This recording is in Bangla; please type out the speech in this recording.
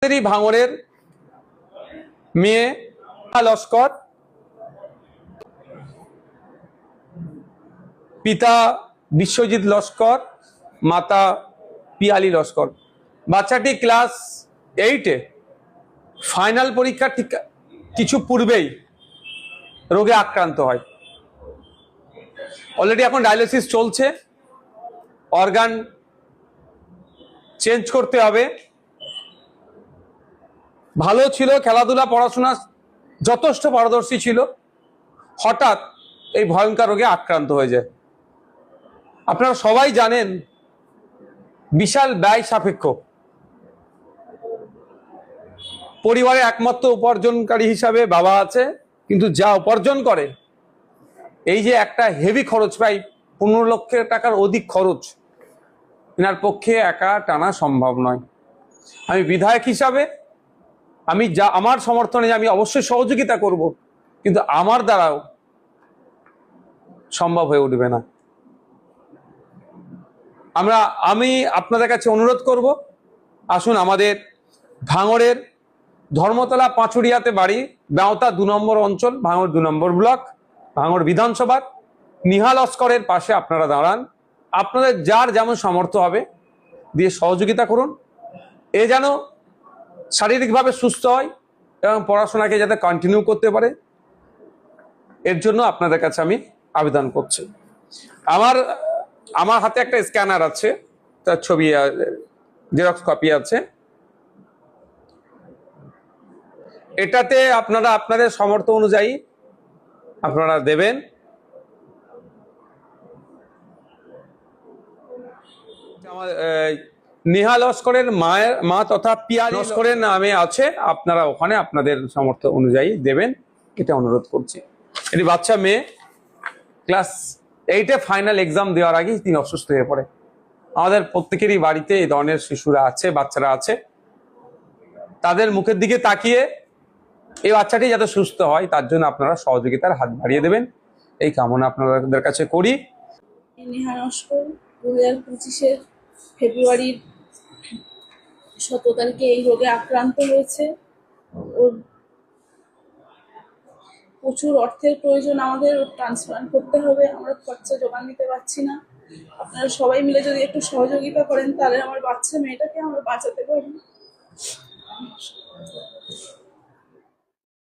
ভাঙড়ের মেয়ে লস্কর, পিতা বিশ্বজিৎ লস্কর, মাতা পিয়ালি লস্কর। বাচ্চাটি ক্লাস 8-এ ফাইনাল পরীক্ষার ঠিক কিছু পূর্বেই রোগে আক্রান্ত হয়। অলরেডি এখন ডায়ালিসিস চলছে, অর্গান চেঞ্জ করতে হবে। ভালো ছিল, খেলাধুলা পড়াশোনা যথেষ্ট পারদর্শী ছিল, হঠাৎ এই ভয়ঙ্কর রোগে আক্রান্ত হয়ে যায়। আপনারা সবাই জানেন বিশাল ব্যয় সাপেক্ষ। পরিবারে একমাত্র উপার্জনকারী হিসাবে বাবা আছে, কিন্তু যা উপার্জন করে, এই যে একটা হেভি খরচ, প্রায় 15 লক্ষ টাকার অধিক খরচ, এনার পক্ষে একা টানা সম্ভব নয়। আমি বিধায়ক হিসাবে আমি যা আমার সমর্থনে আমি অবশ্যই সহযোগিতা করব, কিন্তু আমার দ্বারাও সম্ভব হয়ে উঠবে না। আমি আপনাদের কাছে অনুরোধ করব, আসুন আমাদের ভাঙড়ের ধর্মতলা পাঁচুরিয়াতে বাড়ি, বেওতা 2 নম্বর অঞ্চল, ভাঙড় 2 নম্বর ব্লক, ভাঙড় বিধানসভার নিহা লস্করের পাশে আপনারা দাঁড়ান। আপনাদের যার যেমন সামর্থ্য হবে দিয়ে সহযোগিতা করুন, এ যেন শারীরিকভাবে সুস্থ হয় এবং পড়াশোনাকে যাতে কন্টিনিউ করতে পারে, এর জন্য আপনাদের কাছে আমি আবেদন করছি। আমার হাতে একটা স্ক্যানার আছে, তার ছবি জেরক্স কপি আছে। এটাতে আপনারা আপনাদের সামর্থ্য অনুযায়ী আপনারা দেবেন। নেহা লস্করের মা তথা পিয়ালি লস্করের নামে আছে, আপনারা ওখানে আপনাদের সামর্থ্য অনুযায়ী দেবেন, এটা অনুরোধ করছি। এটি বাচ্চা মেয়ে, ক্লাস 8-এ ফাইনাল এক্সাম দেওয়ার আগেই তিনি অসুস্থ হয়ে পড়ে। আমাদের প্রত্যেকেরই বাড়িতে এই ধরনের শিশুরা আছে, বাচ্চারা আছে। তাদের মুখের দিকে তাকিয়ে এই বাচ্চাটি যাতে সুস্থ হয় তার জন্য আপনারা সহযোগিতার হাত বাড়িয়ে দেবেন, এই কামনা আপনাদের কাছে করি। নেহা লস্কর 2025-এর ফেব্রুয়ারির 17 তারিখে এই রোগে আক্রান্ত হয়েছে। ওর প্রচুর অর্থের প্রয়োজন, আমাদের ট্রান্সপ্লান্ট করতে হবে, আমরা খরচা জোগান দিতে পারছি না। আপনারা সবাই মিলে যদি একটু সহযোগিতা করেন তাহলে আমার বাচ্চা মেয়েটাকে আমরা বাঁচাতে পারি।